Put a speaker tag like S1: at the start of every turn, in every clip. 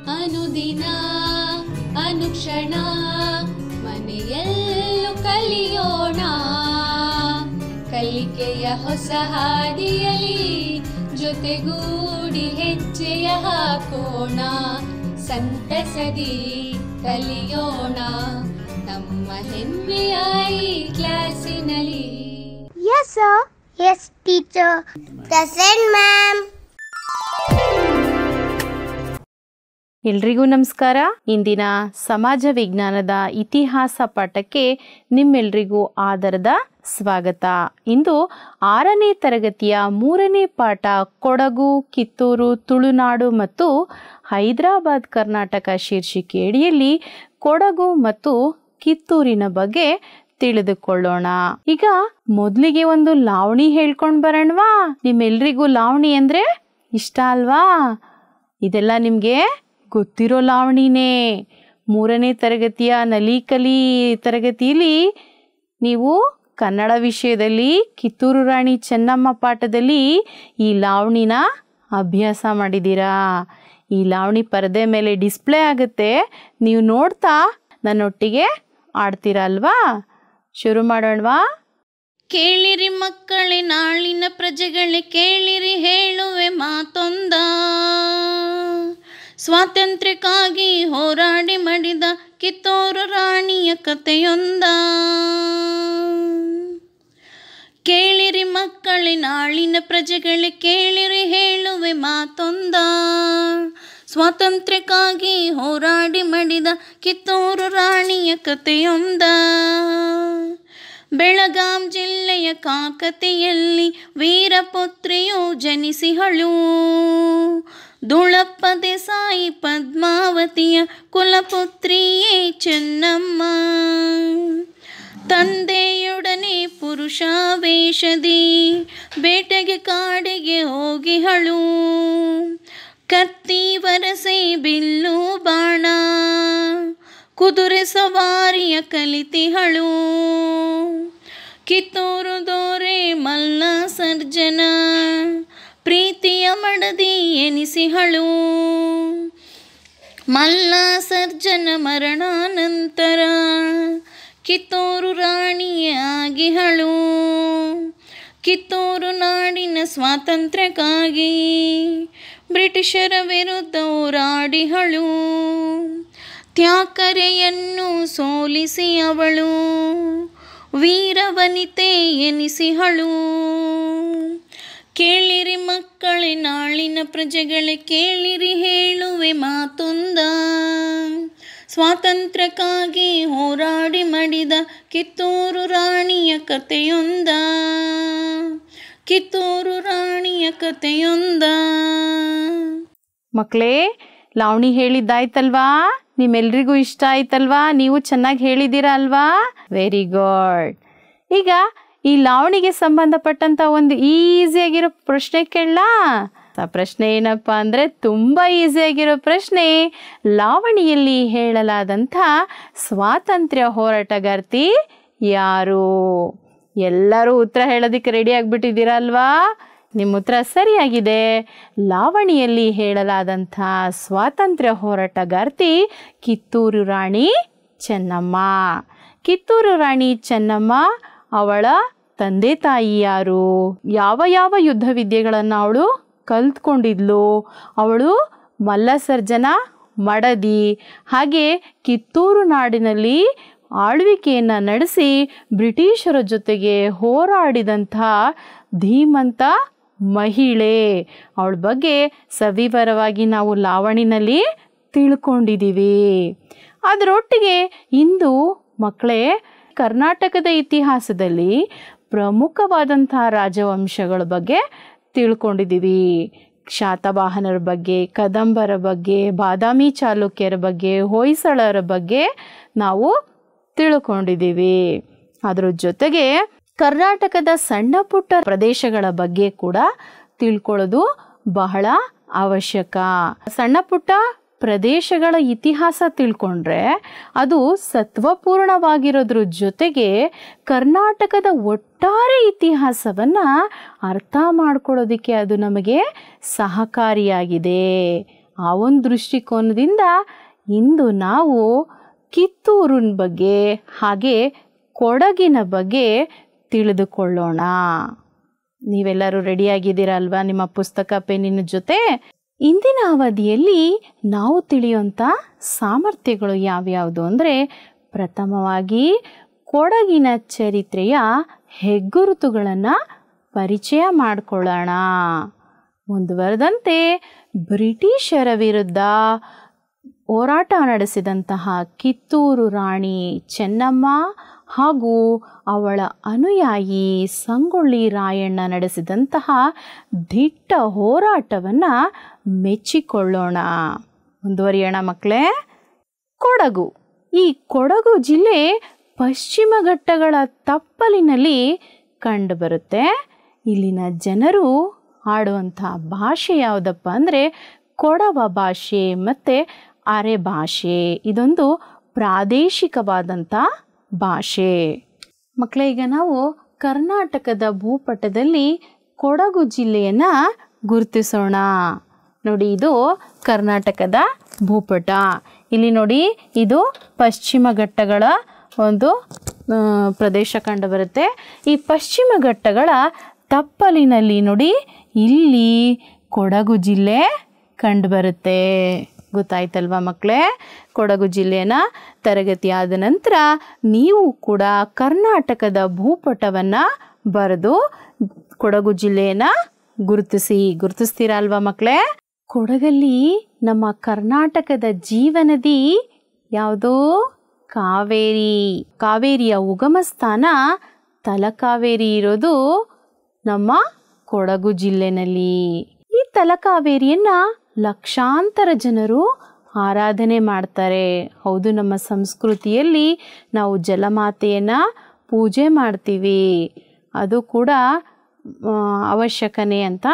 S1: ಅನುದಿನ ಅನುಕ್ಷಣ ಮನೆಯಲ್ಲೂ ಕಲಿಯೋಣ, ಕಲಿಕೆಯ ಹೊಸ ಹಾದಿಯಲಿ ಜೊತೆಗೂಡಿ ಹೆಜ್ಜೆಯ ಹಾಕೋಣ, ಸಂತಸದಿ ಕಲಿಯೋಣ ನಮ್ಮ ಹೆಮ್ಮೆಯ ಈ ಕ್ಲಾಸಿನಲ್ಲಿ.
S2: Yes sir. Yes teacher. Present ma'am.
S3: ಎಲ್ರಿಗೂ ನಮಸ್ಕಾರ. ಇಂದಿನ ಸಮಾಜ ವಿಜ್ಞಾನದ ಇತಿಹಾಸ ಪಾಠಕ್ಕೆ ನಿಮ್ಮೆಲ್ರಿಗೂ ಆದರದ ಸ್ವಾಗತ. ಇಂದು 6ನೇ ತರಗತಿಯ 3ನೇ ಪಾಠ ಕೊಡಗು, ಕಿತ್ತೂರು, ತುಳುನಾಡು ಮತ್ತು ಹೈದರಾಬಾದ್ ಕರ್ನಾಟಕ ಶೀರ್ಷಿಕೆ ಅಡಿಯಲ್ಲಿ ಕೊಡಗು ಮತ್ತು ಕಿತ್ತೂರಿನ ಬಗ್ಗೆ ತಿಳಿದುಕೊಳ್ಳೋಣ. ಈಗ ಮೊದಲಿಗೆ ಒಂದು ಲಾವಣಿ ಹೇಳ್ಕೊಂಡು ಬರೋಣವಾ? ನಿಮ್ಮೆಲ್ರಿಗೂ ಲಾವಣಿ ಅಂದ್ರೆ ಇಷ್ಟ ಅಲ್ವಾ? ಇದೆಲ್ಲ ನಿಮಗೆ ಗೊತ್ತಿರೋ ಲಾವಣಿನೇ. 3ನೇ ತರಗತಿಯ ನಲಿಕಲಿ ತರಗತಿಯಲ್ಲಿ ನೀವು ಕನ್ನಡ ವಿಷಯದಲ್ಲಿ ಕಿತ್ತೂರು ರಾಣಿ ಚೆನ್ನಮ್ಮ ಪಾಠದಲ್ಲಿ ಈ ಲಾವಣಿನ ಅಭ್ಯಾಸ ಮಾಡಿದ್ದೀರಾ. ಈ ಲಾವಣಿ ಪರದೆ ಮೇಲೆ ಡಿಸ್ಪ್ಲೇ ಆಗುತ್ತೆ, ನೀವು ನೋಡ್ತಾ ನನ್ನೊಟ್ಟಿಗೆ ಆಡ್ತೀರಾ ಅಲ್ವಾ? ಶುರು ಮಾಡೋಣವಾ?
S4: ಕೇಳಿರಿ ಮಕ್ಕಳೇ, ನಾಳಿನ ಪ್ರಜೆಗಳೇ ಕೇಳಿರಿ, ಹೇಳುವೆ ಮಾತೊಂದ. ಸ್ವಾತಂತ್ರ್ಯಕ್ಕಾಗಿ ಹೋರಾಡಿ ಮಡಿದ ಕಿತ್ತೂರು ರಾಣಿಯ ಕಥೆಯೊಂದ. ಕೇಳಿರಿ ಮಕ್ಕಳೇ, ನಾಳಿನ ಪ್ರಜೆಗಳೇ ಕೇಳಿರಿ, ಹೇಳುವೆ ಮಾತೊಂದ. ಸ್ವಾತಂತ್ರ್ಯಕ್ಕಾಗಿ ಹೋರಾಡಿ ಮಡಿದ ಕಿತ್ತೂರು ರಾಣಿಯ ಕಥೆಯೊಂದ. ಬೆಳಗಾಂ ಜಿಲ್ಲೆಯ ಕಾಕತಿಯಲ್ಲಿ ವೀರಪುತ್ರಿಯು ಜನಿಸಿಹಳು. ದುಳಪ್ಪ ದೇಸಾಯಿ ಪದ್ಮಾವತಿಯ ಕುಲಪುತ್ರಿಯೇ ಚೆನ್ನಮ್ಮ. ತಂದೆಯೊಡನೆ ಪುರುಷ ವೇಷದಿ ಬೇಟೆಗೆ ಕಾಡಿಗೆ ಹೋಗಿಹಳು. ಕತ್ತಿ ವರಸೆ ಬಿಲ್ಲು ಬಾಣ ಕುದುರೆ ಸವಾರಿಯ ಕಲಿತಿಹಳು. ಕಿತ್ತೂರು ದೊರೆ ಮಲ್ಲ ಸರ್ಜನ ಪ್ರೀತಿಯ ಮಡದಿ ಎನಿಸಿಹಳು. ಮಲ್ಲ ಸರ್ಜನ ಮರಣಾನಂತರ ಕಿತ್ತೂರು ರಾಣಿಯಾಗಿಹಳು. ಕಿತ್ತೂರು ನಾಡಿನ ಸ್ವಾತಂತ್ರ್ಯಕ್ಕಾಗಿ ಬ್ರಿಟಿಷರ ವಿರುದ್ಧ ಹೋರಾಡಿಹಳು. ತ್ಯಾಕರೆಯನ್ನು ಸೋಲಿಸಿ ಅವಳು ವೀರವನಿತೆ ಎನಿಸಿಹಳು. ಕೇಳಿರಿ ಮಕ್ಕಳೇ, ನಾಳಿನ ಪ್ರಜೆಗಳೇ ಕೇಳಿರಿ, ಹೇಳುವೆ ಮಾತೊಂದ. ಸ್ವಾತಂತ್ರ್ಯಕ್ಕಾಗಿ ಹೋರಾಡಿ ಮಡಿದ ಕಿತ್ತೂರು ರಾಣಿಯ ಕಥೆಯೊಂದ. ಕಿತ್ತೂರು ರಾಣಿಯ ಕಥೆಯೊಂದ.
S3: ಮಕ್ಕಳೇ, ಲಾವಣಿ ಹೇಳಿದ್ದಾಯ್ತಲ್ವಾ? ನಿಮ್ಮೆಲ್ರಿಗೂ ಇಷ್ಟ ಆಯ್ತಲ್ವಾ? ನೀವು ಚೆನ್ನಾಗಿ ಹೇಳಿದ್ದೀರಾ ಅಲ್ವಾ? Very good. ಈಗ ಈ ಲಾವಣಿಗೆ ಸಂಬಂಧಪಟ್ಟಂತ ಒಂದು ಈಸಿಯಾಗಿರೋ ಪ್ರಶ್ನೆ ಕೇಳಲಾ? ಆ ಪ್ರಶ್ನೆ ಏನಪ್ಪ ಅಂದರೆ ತುಂಬ ಈಸಿಯಾಗಿರೋ ಪ್ರಶ್ನೆ. ಲಾವಣಿಯಲ್ಲಿ ಹೇಳಲಾದಂಥ ಸ್ವಾತಂತ್ರ್ಯ ಹೋರಾಟಗಾರ್ತಿ ಯಾರು? ಎಲ್ಲರೂ ಉತ್ತರ ಹೇಳೋದಕ್ಕೆ ರೆಡಿ ಆಗಿಬಿಟ್ಟಿದ್ದೀರಾ ಅಲ್ವಾ? ನಿಮ್ಮ ಉತ್ತರ ಸರಿಯಾಗಿದೆ. ಲಾವಣಿಯಲ್ಲಿ ಹೇಳಲಾದಂಥ ಸ್ವಾತಂತ್ರ್ಯ ಹೋರಾಟಗಾರ್ತಿ ಕಿತ್ತೂರು ರಾಣಿ ಚೆನ್ನಮ್ಮ. ಕಿತ್ತೂರು ರಾಣಿ ಚೆನ್ನಮ್ಮ ಅವಳ ತಂದೆ ತಾಯಿ ಯಾರು? ಯಾವ ಯಾವ ಯುದ್ಧ ವಿದ್ಯೆಗಳನ್ನು ಅವಳು ಕಲ್ತ್ಕೊಂಡಿದ್ಲು? ಅವಳು ಮಲ್ಲಸರ್ಜನ ಮಡದಿ. ಹಾಗೆ ಕಿತ್ತೂರು ನಾಡಿನಲ್ಲಿ ಆಳ್ವಿಕೆಯನ್ನು ನಡೆಸಿ ಬ್ರಿಟಿಷರ ಜೊತೆಗೆ ಹೋರಾಡಿದಂಥ ಧೀಮಂತ ಮಹಿಳೆ. ಅವಳ ಬಗ್ಗೆ ಸವಿವರವಾಗಿ ನಾವು ಲಾವಣಿನಲ್ಲಿ ತಿಳ್ಕೊಂಡಿದ್ದೀವಿ. ಅದರೊಟ್ಟಿಗೆ ಇಂದು ಮಕ್ಕಳೇ, ಕರ್ನಾಟಕದ ಇತಿಹಾಸದಲ್ಲಿ ಪ್ರಮುಖವಾದಂಥ ರಾಜವಂಶಗಳ ಬಗ್ಗೆ ತಿಳ್ಕೊಂಡಿದ್ದೀವಿ. ಶಾತವಾಹನರ ಬಗ್ಗೆ, ಕದಂಬರ ಬಗ್ಗೆ, ಬಾದಾಮಿ ಚಾಲುಕ್ಯರ ಬಗ್ಗೆ, ಹೊಯ್ಸಳರ ಬಗ್ಗೆ ನಾವು ತಿಳ್ಕೊಂಡಿದ್ದೀವಿ. ಅದರ ಜೊತೆಗೆ ಕರ್ನಾಟಕದ ಸಣ್ಣ ಪುಟ್ಟ ಪ್ರದೇಶಗಳ ಬಗ್ಗೆ ಕೂಡ ತಿಳ್ಕೊಳ್ಳೋದು ಬಹಳ ಅವಶ್ಯಕ. ಸಣ್ಣ ಪುಟ್ಟ ಪ್ರದೇಶಗಳ ಇತಿಹಾಸ ತಿಳ್ಕೊಂಡ್ರೆ ಅದು ಸತ್ವಪೂರ್ಣವಾಗಿರೋದ್ರ ಜೊತೆಗೆ ಕರ್ನಾಟಕದ ಒಟ್ಟಾರೆ ಇತಿಹಾಸವನ್ನು ಅರ್ಥ ಮಾಡ್ಕೊಳ್ಳೋದಕ್ಕೆ ಅದು ನಮಗೆ ಸಹಕಾರಿಯಾಗಿದೆ. ಆ ಒಂದು ದೃಷ್ಟಿಕೋನದಿಂದ ಇಂದು ನಾವು ಕಿತ್ತೂರಿನ ಬಗ್ಗೆ ಹಾಗೆ ಕೊಡಗಿನ ಬಗ್ಗೆ ತಿಳಿದುಕೊಳ್ಳೋಣ. ನೀವೆಲ್ಲರೂ ರೆಡಿಯಾಗಿದ್ದೀರಾ ಅಲ್ವಾ ನಿಮ್ಮ ಪುಸ್ತಕ ಪೆನ್ನಿನ ಜೊತೆ? ಇಂದಿನ ಅವಧಿಯಲ್ಲಿ ನಾವು ತಿಳಿಯುವಂಥ ಸಾಮರ್ಥ್ಯಗಳು ಯಾವ್ಯಾವುದು ಅಂದರೆ, ಪ್ರಥಮವಾಗಿ ಕೊಡಗಿನ ಚರಿತ್ರೆಯ ಹೆಗ್ಗುರುತುಗಳನ್ನು ಪರಿಚಯ ಮಾಡಿಕೊಳ್ಳೋಣ. ಮುಂದುವರೆದಂತೆ ಬ್ರಿಟಿಷರ ವಿರುದ್ಧ ಹೋರಾಟ ನಡೆಸಿದಂತಹ ಕಿತ್ತೂರು ರಾಣಿ ಚೆನ್ನಮ್ಮ ಹಾಗೂ ಅವಳ ಅನುಯಾಯಿ ಸಂಗೊಳ್ಳಿ ರಾಯಣ್ಣ ನಡೆಸಿದಂತಹ ದಿಟ್ಟ ಹೋರಾಟವನ್ನು ಮೆಚ್ಚಿಕೊಳ್ಳೋಣ. ಮುಂದುವರಿಯೋಣ ಮಕ್ಕಳೇ. ಕೊಡಗು. ಈ ಕೊಡಗು ಜಿಲ್ಲೆ ಪಶ್ಚಿಮ ಘಟ್ಟಗಳ ತಪ್ಪಲಿನಲ್ಲಿ ಕಂಡುಬರುತ್ತೆ. ಇಲ್ಲಿನ ಜನರು ಆಡುವಂಥ ಭಾಷೆ ಯಾವುದಪ್ಪ ಅಂದರೆ ಕೊಡವ ಭಾಷೆ ಮತ್ತು ಅರೆ ಭಾಷೆ. ಇದೊಂದು ಪ್ರಾದೇಶಿಕವಾದಂಥ ಭಾಷೆ. ಮಕ್ಕಳೇ, ಈಗ ನಾವು ಕರ್ನಾಟಕದ ಭೂಪಟದಲ್ಲಿ ಕೊಡಗು ಜಿಲ್ಲೆಯನ್ನು ಗುರುತಿಸೋಣ. ನೋಡಿ, ಇದು ಕರ್ನಾಟಕದ ಭೂಪಟ. ಇಲ್ಲಿ ನೋಡಿ, ಇದು ಪಶ್ಚಿಮ ಘಟ್ಟಗಳ ಒಂದು ಪ್ರದೇಶ ಕಂಡುಬರುತ್ತೆ. ಈ ಪಶ್ಚಿಮ ಘಟ್ಟಗಳ ತಪ್ಪಲಿನಲ್ಲಿ ನೋಡಿ, ಇಲ್ಲಿ ಕೊಡಗು ಜಿಲ್ಲೆ ಕಂಡುಬರುತ್ತೆ. ಗೊತ್ತಾಯ್ತಲ್ವಾ ಮಕ್ಕಳೇ? ಕೊಡಗು ಜಿಲ್ಲೆನ ತರಗತಿ ಆದ ನಂತರ ನೀವು ಕೂಡ ಕರ್ನಾಟಕದ ಭೂಪಟವನ್ನು ಬರೆದು ಕೊಡಗು ಜಿಲ್ಲೆಯನ್ನು ಗುರುತಿಸ್ತೀರಾ ಅಲ್ವಾ ಮಕ್ಕಳೇ? ಕೊಡಗಲ್ಲಿ ನಮ್ಮ ಕರ್ನಾಟಕದ ಜೀವನದಿ ಯಾವುದೋ ಕಾವೇರಿ. ಕಾವೇರಿಯ ಉಗಮ ಸ್ಥಾನ ತಲಕಾವೇರಿ ಇರೋದು ನಮ್ಮ ಕೊಡಗು ಜಿಲ್ಲೆನಲ್ಲಿ. ಈ ತಲಕಾವೇರಿಯನ್ನು ಲಕ್ಷಾಂತರ ಜನರು ಆರಾಧನೆ ಮಾಡ್ತಾರೆ. ಹೌದು, ನಮ್ಮ ಸಂಸ್ಕೃತಿಯಲ್ಲಿ ನಾವು ಜಲಮಾತೆಯನ್ನು ಪೂಜೆ ಮಾಡ್ತೀವಿ. ಅದು ಕೂಡ ಅವಶ್ಯಕನೇ ಅಂತ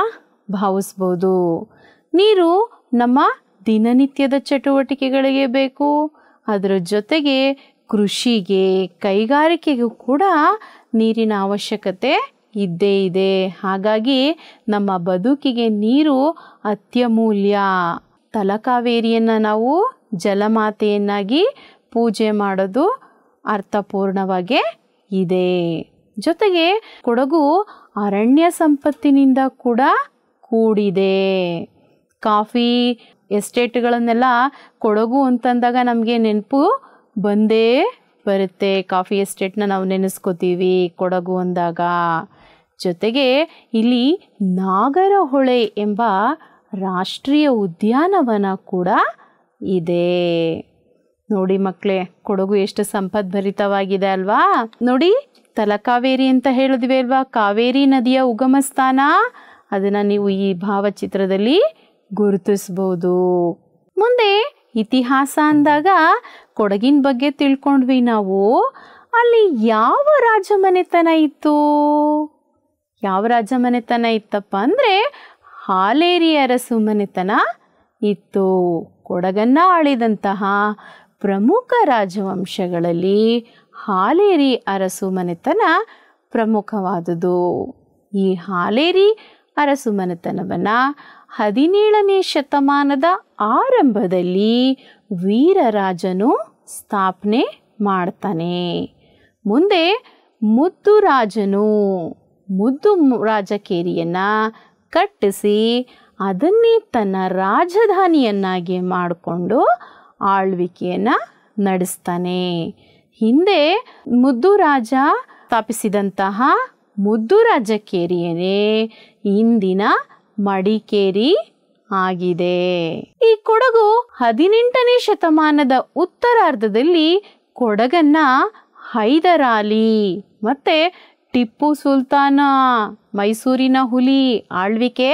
S3: ಭಾವಿಸ್ಬೋದು. ನೀರು ನಮ್ಮ ದಿನನಿತ್ಯದ ಚಟುವಟಿಕೆಗಳಿಗೆ ಬೇಕು. ಅದರ ಜೊತೆಗೆ ಕೃಷಿಗೆ, ಕೈಗಾರಿಕೆಗೂ ಕೂಡ ನೀರಿನ ಅವಶ್ಯಕತೆ ಇದ್ದೇ ಇದೆ. ಹಾಗಾಗಿ ನಮ್ಮ ಬದುಕಿಗೆ ನೀರು ಅತ್ಯಮೂಲ್ಯ. ತಲಕಾವೇರಿಯನ್ನು ನಾವು ಜಲಮಾತೆಯನ್ನಾಗಿ ಪೂಜೆ ಮಾಡೋದು ಅರ್ಥಪೂರ್ಣವಾಗೇ ಇದೆ. ಜೊತೆಗೆ ಕೊಡಗು ಅರಣ್ಯ ಸಂಪತ್ತಿನಿಂದ ಕೂಡ ಕೂಡಿದೆ. ಕಾಫಿ ಎಸ್ಟೇಟ್ಗಳನ್ನೆಲ್ಲ ಕೊಡಗು ಅಂತಂದಾಗ ನಮಗೆ ನೆನಪು ಬಂದೇ ಬರುತ್ತೆ. ಕಾಫಿ ಎಸ್ಟೇಟ್ನ ನಾವು ನೆನೆಸ್ಕೋತೀವಿ ಕೊಡಗು ಅಂದಾಗ. ಜೊತೆಗೆ ಇಲ್ಲಿ ನಾಗರಹೊಳೆ ಎಂಬ ರಾಷ್ಟ್ರೀಯ ಉದ್ಯಾನವನ ಕೂಡ ಇದೆ. ನೋಡಿ ಮಕ್ಕಳೇ, ಕೊಡಗು ಎಷ್ಟು ಸಂಪದ್ಭರಿತವಾಗಿದೆ ಅಲ್ವಾ? ನೋಡಿ, ತಲಕಾವೇರಿ ಅಂತ ಹೇಳಿದ್ವಿ ಅಲ್ವಾ, ಕಾವೇರಿ ನದಿಯ ಉಗಮ ಸ್ಥಾನ. ಅದನ್ನು ನೀವು ಈ ಭಾವಚಿತ್ರದಲ್ಲಿ ಗುರುತಿಸ್ಬೋದು. ಮುಂದೆ ಇತಿಹಾಸ ಅಂದಾಗ ಕೊಡಗಿನ ಬಗ್ಗೆ ತಿಳ್ಕೊಂಡ್ವಿ ನಾವು. ಅಲ್ಲಿ ಯಾವ ರಾಜಮನೆತನ ಇತ್ತು? ಯಾವ ರಾಜಮನೆತನ ಇತ್ತಪ್ಪ ಅಂದರೆ ಹಾಲೇರಿ ಅರಸು ಮನೆತನ ಇತ್ತು. ಕೊಡಗನ್ನು ಆಳಿದಂತಹ ಪ್ರಮುಖ ರಾಜವಂಶಗಳಲ್ಲಿ ಹಾಲೇರಿ ಅರಸು ಮನೆತನ ಪ್ರಮುಖವಾದುದು. ಈ ಹಾಲೇರಿ ಅರಸು ಮನೆತನವನ್ನು 17ನೇ ಶತಮಾನದ ಆರಂಭದಲ್ಲಿ ವೀರರಾಜನು ಸ್ಥಾಪನೆ ಮಾಡ್ತಾನೆ. ಮುಂದೆ ಮುದ್ದು ರಾಜಕೇರಿಯನ್ನು ಕಟ್ಟಿಸಿ ಅದನ್ನೇ ತನ್ನ ರಾಜಧಾನಿಯನ್ನಾಗಿ ಮಾಡಿಕೊಂಡು ಆಳ್ವಿಕೆಯನ್ನು ನಡೆಸ್ತಾನೆ. ಹಿಂದೆ ಮುದ್ದು ರಾಜ ಸ್ಥಾಪಿಸಿದಂತಹ ಮುದ್ದು ರಾಜಕೇರಿಯೇ ಇಂದಿನ ಮಡಿಕೇರಿ ಆಗಿದೆ. ಈ ಕೊಡಗು 18ನೇ ಶತಮಾನದ ಉತ್ತರಾರ್ಧದಲ್ಲಿ ಕೊಡಗನ್ನ ಹೈದರಾಲಿ ಮತ್ತೆ ಟಿಪ್ಪು ಸುಲ್ತಾನ, ಮೈಸೂರಿನ ಹುಲಿ ಆಳ್ವಿಕೆ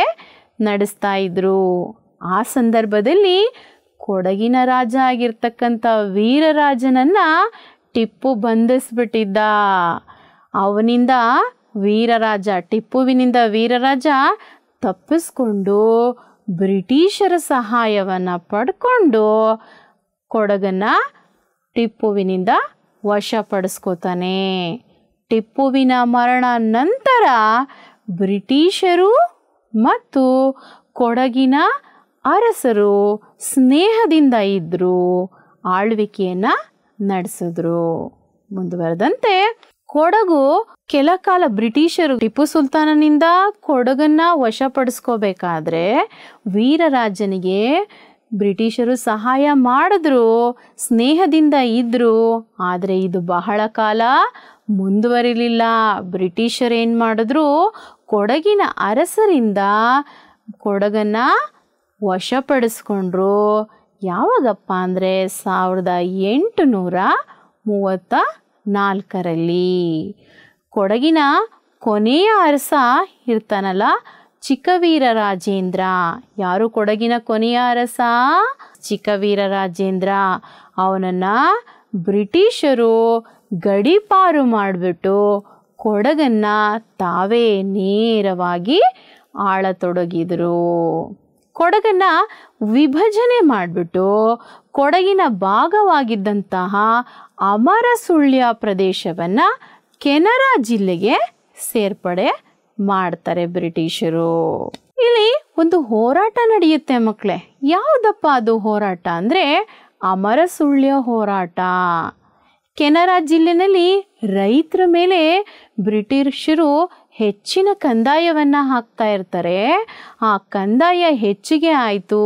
S3: ನಡೆಸ್ತಾ ಇದ್ರು. ಆ ಸಂದರ್ಭದಲ್ಲಿ ಕೊಡಗಿನ ರಾಜ ಆಗಿರ್ತಕ್ಕಂಥ ವೀರರಾಜನನ್ನ ಟಿಪ್ಪು ಬಂಧಿಸ್ಬಿಟ್ಟಿದ್ದ. ಅವನಿಂದ ಟಿಪ್ಪುವಿನಿಂದ ವೀರರಾಜ ತಪ್ಪಿಸ್ಕೊಂಡು ಬ್ರಿಟಿಷರ ಸಹಾಯವನ್ನು ಪಡ್ಕೊಂಡು ಕೊಡಗನ್ನ ಟಿಪ್ಪುವಿನಿಂದ ವಶಪಡಿಸ್ಕೋತಾನೆ. ಟಿಪ್ಪುವಿನ ಮರಣ ನಂತರ ಬ್ರಿಟಿಷರು ಮತ್ತು ಕೊಡಗಿನ ಅರಸರು ಸ್ನೇಹದಿಂದ ಇದ್ದರು, ಆಳ್ವಿಕೆಯನ್ನು ನಡೆಸಿದ್ರು. ಮುಂದುವರೆದಂತೆ ಕೊಡಗು ಕೆಲ ಕಾಲ ಬ್ರಿಟಿಷರು ಟಿಪ್ಪು ಸುಲ್ತಾನನಿಂದ ಕೊಡಗನ್ನ ವಶಪಡಿಸ್ಕೋಬೇಕಾದ್ರೆ ವೀರರಾಜನಿಗೆ ಬ್ರಿಟಿಷರು ಸಹಾಯ ಮಾಡಿದ್ರು, ಸ್ನೇಹದಿಂದ ಇದ್ದರು. ಆದರೆ ಇದು ಬಹಳ ಕಾಲ ಮುಂದುವರಿಲಿಲ್ಲ. ಬ್ರಿಟಿಷರು ಏನು ಮಾಡಿದ್ರು, ಕೊಡಗಿನ ಅರಸರಿಂದ ಕೊಡಗನ್ನ ವಶಪಡಿಸ್ಕೊಂಡ್ರು. ಯಾವಾಗಪ್ಪ ಅಂದರೆ 1834ರಲ್ಲಿ. ಕೊಡಗಿನ ಕೊನೆಯ ಅರಸ ಇರ್ತಾನಲ್ಲ ಚಿಕ್ಕವೀರರಾಜೇಂದ್ರ. ಯಾರು ಕೊಡಗಿನ ಕೊನೆಯ ಅರಸ? ಚಿಕ್ಕವೀರರಾಜೇಂದ್ರ. ಅವನನ್ನು ಬ್ರಿಟಿಷರು ಗಡೀಪಾರು ಮಾಡಿಬಿಟ್ಟು ಕೊಡಗನ್ನು ತಾವೇ ನೇರವಾಗಿ ಆಳತೊಡಗಿದರು. ಕೊಡಗನ್ನು ವಿಭಜನೆ ಮಾಡಿಬಿಟ್ಟು ಕೊಡಗಿನ ಭಾಗವಾಗಿದ್ದಂತಹ ಅಮರಸುಳ್ಯ ಪ್ರದೇಶವನ್ನು ಕೆನರಾ ಜಿಲ್ಲೆಗೆ ಸೇರ್ಪಡೆ ಮಾಡ್ತಾರೆ ಬ್ರಿಟಿಷರು. ಇಲ್ಲಿ ಒಂದು ಹೋರಾಟ ನಡೆಯುತ್ತೆ ಮಕ್ಕಳೇ. ಯಾವುದಪ್ಪ ಅದು ಹೋರಾಟ ಅಂದರೆ ಅಮರಸುಳ್ಯ ಹೋರಾಟ. ಕೆನರಾ ಜಿಲ್ಲೆಯಲ್ಲಿ ರೈತರ ಮೇಲೆ ಬ್ರಿಟಿಷರು ಹೆಚ್ಚಿನ ಕಂದಾಯವನ್ನು ಹಾಕ್ತಾ ಇರ್ತಾರೆ. ಆ ಕಂದಾಯ ಹೆಚ್ಚಿಗೆ ಆಯಿತು,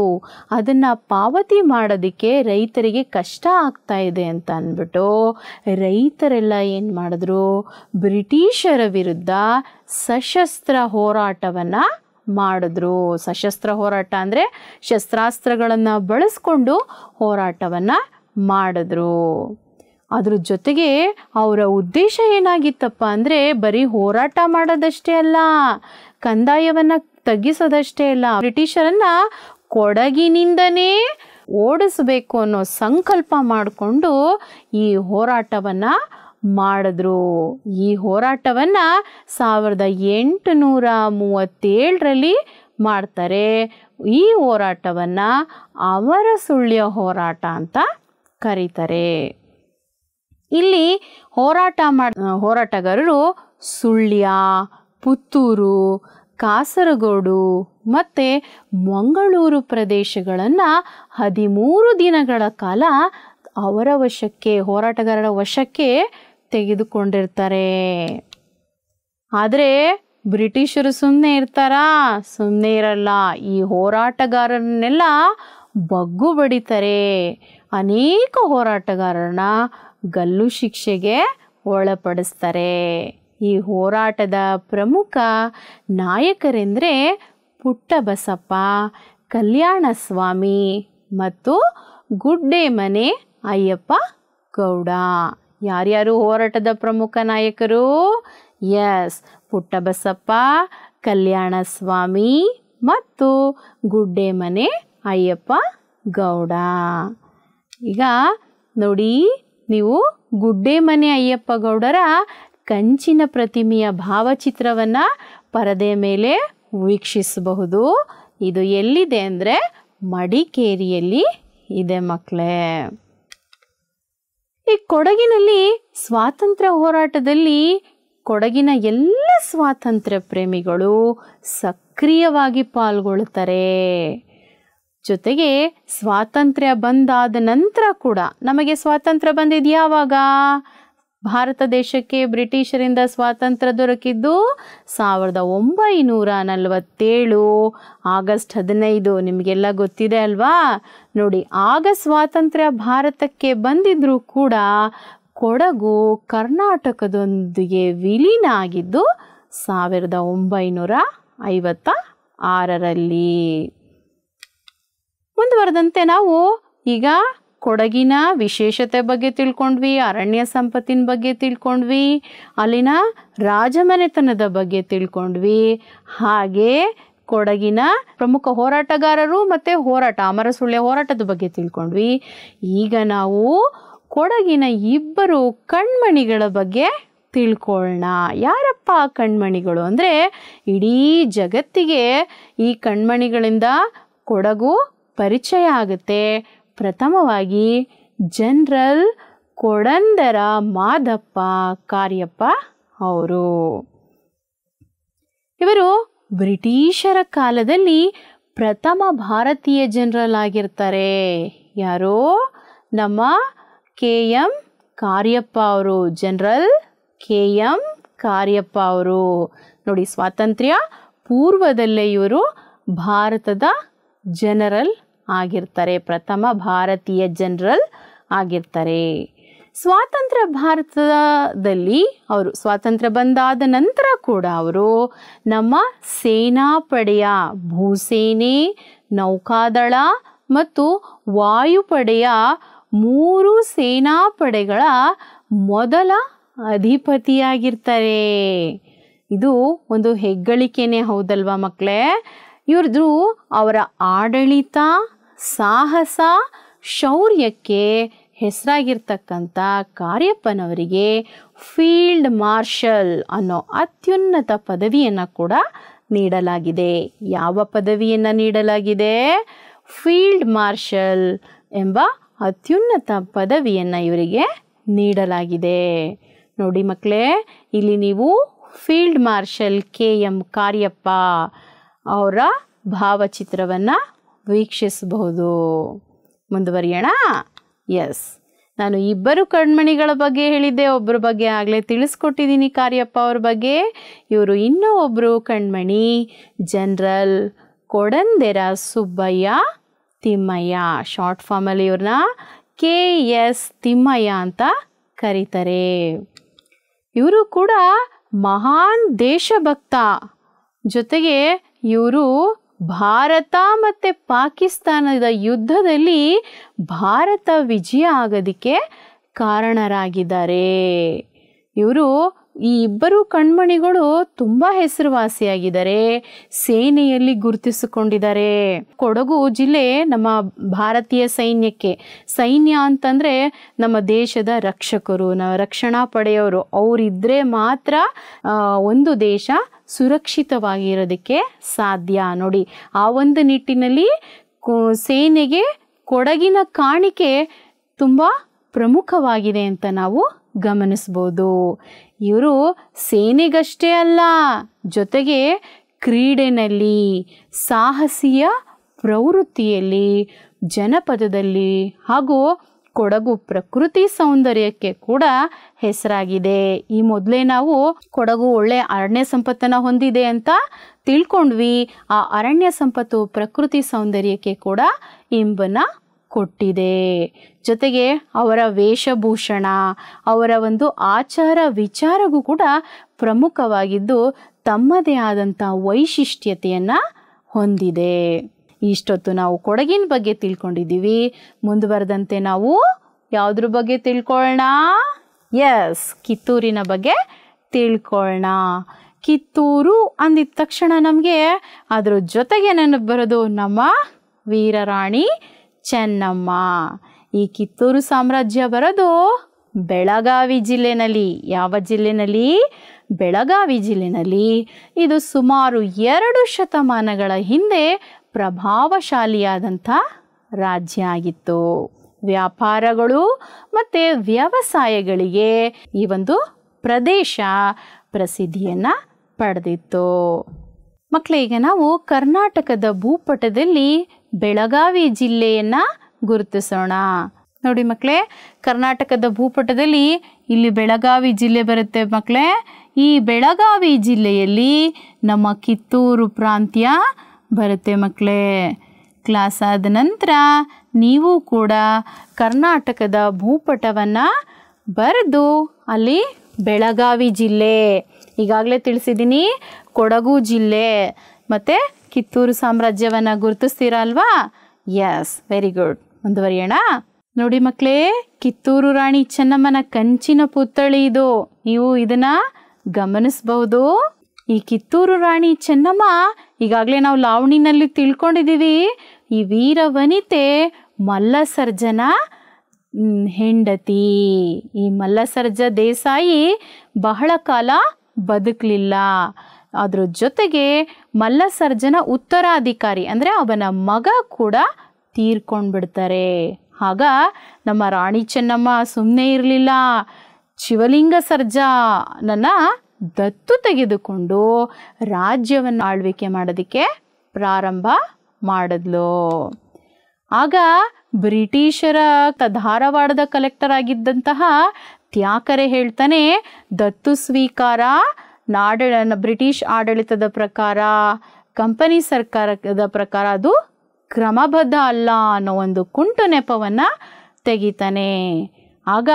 S3: ಅದನ್ನು ಪಾವತಿ ಮಾಡೋದಕ್ಕೆ ರೈತರಿಗೆ ಕಷ್ಟ ಆಗ್ತಾ ಇದೆ ಅಂತ ಅಂದ್ಬಿಟ್ಟು ರೈತರೆಲ್ಲ ಏನು ಮಾಡಿದ್ರು, ಬ್ರಿಟಿಷರ ವಿರುದ್ಧ ಸಶಸ್ತ್ರ ಹೋರಾಟವನ್ನು ಮಾಡಿದ್ರು. ಸಶಸ್ತ್ರ ಹೋರಾಟ ಅಂದರೆ ಶಸ್ತ್ರಾಸ್ತ್ರಗಳನ್ನು ಬಳಸ್ಕೊಂಡು ಹೋರಾಟವನ್ನು ಮಾಡಿದ್ರು. ಅದ್ರ ಜೊತೆಗೆ ಅವರ ಉದ್ದೇಶ ಏನಾಗಿತ್ತಪ್ಪ ಅಂದರೆ ಬರೀ ಹೋರಾಟ ಮಾಡೋದಷ್ಟೇ ಅಲ್ಲ, ಕಂದಾಯವನ್ನು ತಗ್ಗಿಸೋದಷ್ಟೇ ಅಲ್ಲ, ಬ್ರಿಟಿಷರನ್ನು ಕೊಡಗಿನಿಂದನೇ ಓಡಿಸಬೇಕು ಅನ್ನೋ ಸಂಕಲ್ಪ ಮಾಡಿಕೊಂಡು ಈ ಹೋರಾಟವನ್ನು ಮಾಡಿದ್ರು. ಈ ಹೋರಾಟವನ್ನು 1837ರಲ್ಲಿ ಮಾಡ್ತಾರೆ. ಈ ಹೋರಾಟವನ್ನು ಅಮರಸುಳ್ಯ ಹೋರಾಟ ಅಂತ ಕರೀತಾರೆ. ಇಲ್ಲಿ ಹೋರಾಟಗಾರರು ಸುಳ್ಯ, ಪುತ್ತೂರು, ಕಾಸರಗೋಡು ಮತ್ತು ಮಂಗಳೂರು ಪ್ರದೇಶಗಳನ್ನು 13 ದಿನಗಳ ಕಾಲ ಅವರ ವಶಕ್ಕೆ, ಹೋರಾಟಗಾರರ ವಶಕ್ಕೆ ತೆಗೆದುಕೊಂಡಿರ್ತಾರೆ. ಆದರೆ ಬ್ರಿಟಿಷರು ಸುಮ್ಮನೆ ಇರ್ತಾರಾ? ಸುಮ್ಮನೆ ಇರಲ್ಲ. ಈ ಹೋರಾಟಗಾರರನ್ನೆಲ್ಲ ಬಗ್ಗು ಬಡಿತಾರೆ. ಅನೇಕ ಹೋರಾಟಗಾರರನ್ನ ಗಲ್ಲು ಶಿಕ್ಷೆಗೆ ಒಳಪಡಿಸ್ತಾರೆ. ಈ ಹೋರಾಟದ ಪ್ರಮುಖ ನಾಯಕರೆಂದರೆ ಪುಟ್ಟಬಸಪ್ಪ, ಕಲ್ಯಾಣಸ್ವಾಮಿ ಮತ್ತು ಗುಡ್ಡೆಮನೆ ಅಯ್ಯಪ್ಪ ಗೌಡ. ಯಾರ್ಯಾರು ಹೋರಾಟದ ಪ್ರಮುಖ ನಾಯಕರು? ಎಸ್, ಪುಟ್ಟಬಸಪ್ಪ, ಕಲ್ಯಾಣಸ್ವಾಮಿ ಮತ್ತು ಗುಡ್ಡೆಮನೆ ಅಯ್ಯಪ್ಪ ಗೌಡ. ಈಗ ನೋಡಿ, ನೀವು ಗುಡ್ಡೆಮನೆ ಅಯ್ಯಪ್ಪ ಗೌಡರ ಕಂಚಿನ ಪ್ರತಿಮೆಯ ಭಾವಚಿತ್ರವನ್ನು ಪರದೆ ಮೇಲೆ ವೀಕ್ಷಿಸಬಹುದು. ಇದು ಎಲ್ಲಿದೆ ಅಂದರೆ ಮಡಿಕೇರಿಯಲ್ಲಿ ಇದೆ ಮಕ್ಕಳೇ. ಈ ಕೊಡಗಿನಲ್ಲಿ ಸ್ವಾತಂತ್ರ್ಯ ಹೋರಾಟದಲ್ಲಿ ಕೊಡಗಿನ ಎಲ್ಲ ಸ್ವಾತಂತ್ರ್ಯ ಪ್ರೇಮಿಗಳು ಸಕ್ರಿಯವಾಗಿ ಪಾಲ್ಗೊಳ್ತಾರೆ. ಜೊತೆಗೆ ಸ್ವಾತಂತ್ರ್ಯ ಬಂದಾದ ನಂತರ ಕೂಡ, ನಮಗೆ ಸ್ವಾತಂತ್ರ್ಯ ಬಂದಿದ್ದು ಯಾವಾಗ? ಭಾರತ ದೇಶಕ್ಕೆ ಬ್ರಿಟಿಷರಿಂದ ಸ್ವಾತಂತ್ರ್ಯ ದೊರಕಿದ್ದು 1947 ಆಗಸ್ಟ್ 15. ನಿಮಗೆಲ್ಲ ಗೊತ್ತಿದೆ ಅಲ್ವಾ? ನೋಡಿ, ಆಗ ಸ್ವಾತಂತ್ರ್ಯ ಭಾರತಕ್ಕೆ ಬಂದಿದ್ರೂ ಕೂಡ ಕೊಡಗು ಕರ್ನಾಟಕದೊಂದಿಗೆ ವಿಲೀನ ಆಗಿದ್ದು 1956ರಲ್ಲಿ. ಮುಂದುವರೆದಂತೆ ನಾವು ಈಗ ಕೊಡಗಿನ ವಿಶೇಷತೆ ಬಗ್ಗೆ ತಿಳ್ಕೊಂಡ್ವಿ, ಅರಣ್ಯ ಸಂಪತ್ತಿನ ಬಗ್ಗೆ ತಿಳ್ಕೊಂಡ್ವಿ, ಅಲ್ಲಿನ ರಾಜಮನೆತನದ ಬಗ್ಗೆ ತಿಳ್ಕೊಂಡ್ವಿ, ಹಾಗೆ ಕೊಡಗಿನ ಪ್ರಮುಖ ಹೋರಾಟಗಾರರು ಮತ್ತು ಅಮರಸುಳ್ಯ ಹೋರಾಟದ ಬಗ್ಗೆ ತಿಳ್ಕೊಂಡ್ವಿ. ಈಗ ನಾವು ಕೊಡಗಿನ 2 ಕಣ್ಮಣಿಗಳ ಬಗ್ಗೆ ತಿಳ್ಕೊಳ್ಳೋಣ. ಯಾರಪ್ಪ ಕಣ್ಮಣಿಗಳು ಅಂದರೆ, ಇಡೀ ಜಗತ್ತಿಗೆ ಈ ಕಣ್ಮಣಿಗಳಿಂದ ಕೊಡಗು ಪರಿಚಯ ಆಗುತ್ತೆ. ಪ್ರಥಮವಾಗಿ ಜನರಲ್ ಕೊಡಂದರ ಮಾದಪ್ಪ ಕಾರ್ಯಪ್ಪ ಅವರು. ಇವರು ಬ್ರಿಟಿಷರ ಕಾಲದಲ್ಲಿ ಪ್ರಥಮ ಭಾರತೀಯ ಜನರಲ್ ಆಗಿರ್ತಾರೆ. ಯಾರು? ನಮ್ಮ KM ಕಾರ್ಯಪ್ಪ ಅವರು. ಜನರಲ್ KM ಕಾರ್ಯಪ್ಪ ಅವರು. ನೋಡಿ, ಸ್ವಾತಂತ್ರ್ಯ ಪೂರ್ವದಲ್ಲೇ ಇವರು ಭಾರತದ ಜನರಲ್ ಆಗಿರ್ತಾರೆ, ಪ್ರಥಮ ಭಾರತೀಯ ಜನರಲ್ ಆಗಿರ್ತಾರೆ. ಸ್ವಾತಂತ್ರ್ಯ ಭಾರತದಲ್ಲಿ ಅವರು ಸ್ವಾತಂತ್ರ್ಯ ಬಂದಾದ ನಂತರ ಕೂಡ ಅವರು ನಮ್ಮ ಸೇನಾಪಡೆಯ ಭೂಸೇನೆ, ನೌಕಾದಳ ಮತ್ತು ವಾಯುಪಡೆಯ 3 ಸೇನಾಪಡೆಗಳ ಮೊದಲ ಅಧಿಪತಿಯಾಗಿರ್ತಾರೆ. ಇದು ಒಂದು ಹೆಗ್ಗಳಿಕೆನೇ ಹೌದಲ್ವಾ ಮಕ್ಕಳೇ? ಇವ್ರದ್ದು ಅವರ ಆಡಳಿತ, ಸಾಹಸ, ಶೌರ್ಯಕ್ಕೆ ಹೆಸರಾಗಿರ್ತಕ್ಕಂಥ ಕಾರ್ಯಪ್ಪನವರಿಗೆ ಫೀಲ್ಡ್ ಮಾರ್ಷಲ್ ಅನ್ನೋ ಅತ್ಯುನ್ನತ ಪದವಿಯನ್ನು ಕೂಡ ನೀಡಲಾಗಿದೆ. ಯಾವ ಪದವಿಯನ್ನು ನೀಡಲಾಗಿದೆ? ಫೀಲ್ಡ್ ಮಾರ್ಷಲ್ ಎಂಬ ಅತ್ಯುನ್ನತ ಪದವಿಯನ್ನು ಇವರಿಗೆ ನೀಡಲಾಗಿದೆ. ನೋಡಿ ಮಕ್ಕಳೇ, ಇಲ್ಲಿ ನೀವು ಫೀಲ್ಡ್ ಮಾರ್ಷಲ್ KM ಕಾರ್ಯಪ್ಪ ಅವರ ಭಾವಚಿತ್ರವನ್ನು ವೀಕ್ಷಿಸಬಹುದು. ಮುಂದುವರಿಯೋಣ. ಎಸ್, ನಾನು ಇಬ್ಬರು ಕಣ್ಮಣಿಗಳ ಬಗ್ಗೆ ಹೇಳಿದ್ದೆ, ಒಬ್ಬರ ಬಗ್ಗೆ ಆಗಲೇ ತಿಳಿಸ್ಕೊಟ್ಟಿದ್ದೀನಿ ಕಾರ್ಯಪ್ಪ ಅವ್ರ ಬಗ್ಗೆ. ಇವರು ಇನ್ನೂ ಒಬ್ಬರು ಕಣ್ಮಣಿ ಜನರಲ್ ಕೊಡಂದೆರ ಸುಬ್ಬಯ್ಯ ತಿಮ್ಮಯ್ಯ. ಶಾರ್ಟ್ ಫಾರ್ಮಲ್ಲಿ ಇವ್ರನ್ನ KS ತಿಮ್ಮಯ್ಯ ಅಂತ ಕರೀತಾರೆ. ಇವರು ಕೂಡ ಮಹಾನ್ ದೇಶಭಕ್ತ. ಜೊತೆಗೆ ಇವರು ಭಾರತ ಮತ್ತು ಪಾಕಿಸ್ತಾನದ ಯುದ್ಧದಲ್ಲಿ ಭಾರತ ವಿಜಯ ಆಗೋದಕ್ಕೆ ಕಾರಣರಾಗಿದ್ದಾರೆ. ಇವರು ಈ ಇಬ್ಬರು ಕಣ್ಮಣಿಗಳು ತುಂಬ ಹೆಸರುವಾಸಿಯಾಗಿದ್ದಾರೆ, ಸೇನೆಯಲ್ಲಿ ಗುರುತಿಸಿಕೊಂಡಿದ್ದಾರೆ. ಕೊಡಗು ಜಿಲ್ಲೆ ನಮ್ಮ ಭಾರತೀಯ ಸೈನ್ಯಕ್ಕೆ, ಸೈನ್ಯ ಅಂತಂದರೆ ನಮ್ಮ ದೇಶದ ರಕ್ಷಕರು, ರಕ್ಷಣಾ ಪಡೆಯವರು. ಅವರಿದ್ದರೆ ಮಾತ್ರ ಒಂದು ದೇಶ ಸುರಕ್ಷಿತವಾಗಿರೋದಕ್ಕೆ ಸಾಧ್ಯ. ನೋಡಿ, ಆ ಒಂದು ನಿಟ್ಟಿನಲ್ಲಿ ಸೇನೆಗೆ ಕೊಡಗಿನ ಕಾಣಿಕೆ ತುಂಬ ಪ್ರಮುಖವಾಗಿದೆ ಅಂತ ನಾವು ಗಮನಿಸ್ಬೋದು. ಇವರು ಸೇನೆಗಷ್ಟೇ ಅಲ್ಲ, ಜೊತೆಗೆ ಕ್ರೀಡೆನಲ್ಲಿ, ಸಾಹಸೀಯ ಪ್ರವೃತ್ತಿಯಲ್ಲಿ, ಜನಪದದಲ್ಲಿ ಹಾಗೂ ಕೊಡಗು ಪ್ರಕೃತಿ ಸೌಂದರ್ಯಕ್ಕೆ ಕೂಡ ಹೆಸರಾಗಿದೆ. ಈ ಮೊದಲೇ ನಾವು ಕೊಡಗು ಒಳ್ಳೆ ಅರಣ್ಯ ಸಂಪತ್ತನ್ನು ಹೊಂದಿದೆ ಅಂತ ತಿಳ್ಕೊಂಡ್ವಿ. ಆ ಅರಣ್ಯ ಸಂಪತ್ತು ಪ್ರಕೃತಿ ಸೌಂದರ್ಯಕ್ಕೆ ಕೂಡ ಇಂಬನ್ನು ಕೊಟ್ಟಿದೆ. ಜೊತೆಗೆ ಅವರ ವೇಷಭೂಷಣ, ಅವರ ಒಂದು ಆಚಾರ ವಿಚಾರಗೂ ಕೂಡ ಪ್ರಮುಖವಾಗಿದ್ದು ತಮ್ಮದೇ ಆದಂಥ ವೈಶಿಷ್ಟ್ಯತೆಯನ್ನು ಹೊಂದಿದೆ. ಇಷ್ಟೊತ್ತು ನಾವು ಕೊಡಗಿನ ಬಗ್ಗೆ ತಿಳ್ಕೊಂಡಿದ್ದೀವಿ. ಮುಂದುವರೆದಂತೆ ನಾವು ಯಾವುದ್ರ ಬಗ್ಗೆ ತಿಳ್ಕೊಳ್ಳೋಣ? ಎಸ್, ಕಿತ್ತೂರಿನ ಬಗ್ಗೆ ತಿಳ್ಕೊಳ್ಳೋಣ. ಕಿತ್ತೂರು ಅಂದಿದ ತಕ್ಷಣ ನಮಗೆ ಅದ್ರ ಜೊತೆಗೆ ನೆನಪು ಬರೋದು ನಮ್ಮ ವೀರರಾಣಿ ಚೆನ್ನಮ್ಮ. ಈ ಕಿತ್ತೂರು ಸಾಮ್ರಾಜ್ಯ ಬರೋದು ಬೆಳಗಾವಿ ಜಿಲ್ಲೆನಲ್ಲಿ. ಯಾವ ಜಿಲ್ಲೆನಲ್ಲಿ? ಬೆಳಗಾವಿ ಜಿಲ್ಲೆನಲ್ಲಿ. ಇದು ಸುಮಾರು 2 ಶತಮಾನಗಳ ಹಿಂದೆ ಪ್ರಭಾವಶಾಲಿಯಾದಂಥ ರಾಜ್ಯ ಆಗಿತ್ತು. ವ್ಯಾಪಾರಗಳು ಮತ್ತು ವ್ಯವಸಾಯಗಳಿಗೆ ಈ ಒಂದು ಪ್ರದೇಶ ಪ್ರಸಿದ್ಧಿಯನ್ನು ಪಡೆದಿತ್ತು. ಮಕ್ಕಳೇ, ಈಗ ನಾವು ಕರ್ನಾಟಕದ ಭೂಪಟದಲ್ಲಿ ಬೆಳಗಾವಿ ಜಿಲ್ಲೆಯನ್ನು ಗುರುತಿಸೋಣ. ನೋಡಿ ಮಕ್ಕಳೇ, ಕರ್ನಾಟಕದ ಭೂಪಟದಲ್ಲಿ ಇಲ್ಲಿ ಬೆಳಗಾವಿ ಜಿಲ್ಲೆ ಬರುತ್ತೆ ಮಕ್ಕಳೇ. ಈ ಬೆಳಗಾವಿ ಜಿಲ್ಲೆಯಲ್ಲಿ ನಮ್ಮ ಕಿತ್ತೂರು ಪ್ರಾಂತ್ಯ ಬರುತ್ತೆ ಮಕ್ಕಳೇ. ಕ್ಲಾಸ್ ಆದ ನಂತರ ನೀವು ಕೂಡ ಕರ್ನಾಟಕದ ಭೂಪಟವನ್ನು ಬರೆದು ಅಲ್ಲಿ ಬೆಳಗಾವಿ ಜಿಲ್ಲೆ, ಈಗಾಗಲೇ ತಿಳಿಸಿದ್ದೀನಿ, ಕೊಡಗು ಜಿಲ್ಲೆ ಮತ್ತು ಕಿತ್ತೂರು ಸಾಮ್ರಾಜ್ಯವನ್ನು ಗುರುತಿಸ್ತೀರಾ ಅಲ್ವಾ? Yes, very good. ಮುಂದುವರಿಯೋಣ. ನೋಡಿ ಮಕ್ಕಳೇ, ಕಿತ್ತೂರು ರಾಣಿ ಚೆನ್ನಮ್ಮನ ಕಂಚಿನ ಪುತ್ಥಳಿ ಇದು. ನೀವು ಇದನ್ನು ಗಮನಿಸ್ಬಹುದು. ಈ ಕಿತ್ತೂರು ರಾಣಿ ಚೆನ್ನಮ್ಮ ಈಗಾಗಲೇ ನಾವು ಲಾವಣಿನಲ್ಲಿ ತಿಳ್ಕೊಂಡಿದ್ದೀವಿ. ಈ ವೀರ ವನಿತೆ ಮಲ್ಲಸರ್ಜನ ಹೆಂಡತಿ. ಈ ಮಲ್ಲಸರ್ಜ ದೇಸಾಯಿ ಬಹಳ ಕಾಲ ಬದುಕಲಿಲ್ಲ. ಅದ್ರ ಜೊತೆಗೆ ಮಲ್ಲಸರ್ಜನ ಉತ್ತರಾಧಿಕಾರಿ ಅಂದರೆ ಅವನ ಮಗ ಕೂಡ ತೀರ್ಕೊಂಡ್ಬಿಡ್ತಾರೆ. ಆಗ ನಮ್ಮ ರಾಣಿ ಚೆನ್ನಮ್ಮ ಸುಮ್ಮನೆ ಇರಲಿಲ್ಲ. ಶಿವಲಿಂಗ ಸರ್ಜನನ್ನು ದತ್ತು ತೆಗೆದುಕೊಂಡು ರಾಜ್ಯವನ್ನು ಆಳ್ವಿಕೆ ಮಾಡೋದಕ್ಕೆ ಪ್ರಾರಂಭ ಮಾಡಿದ್ಲು. ಆಗ ಬ್ರಿಟಿಷರ ಧಾರವಾಡದ ಕಲೆಕ್ಟರ್ ಆಗಿದ್ದಂತಹ ತ್ಯಾಕರೆ ಹೇಳ್ತಾನೆ, ದತ್ತು ಸ್ವೀಕಾರ ಬ್ರಿಟಿಷ್ ಆಡಳಿತದ ಪ್ರಕಾರ, ಕಂಪನಿ ಸರ್ಕಾರದ ಪ್ರಕಾರ ಅದು ಕ್ರಮಬದ್ಧ ಅಲ್ಲ ಅನ್ನೋ ಒಂದು ಕುಂಟು ನೆಪವನ್ನು ತೆಗಿತಾನೆ. ಆಗ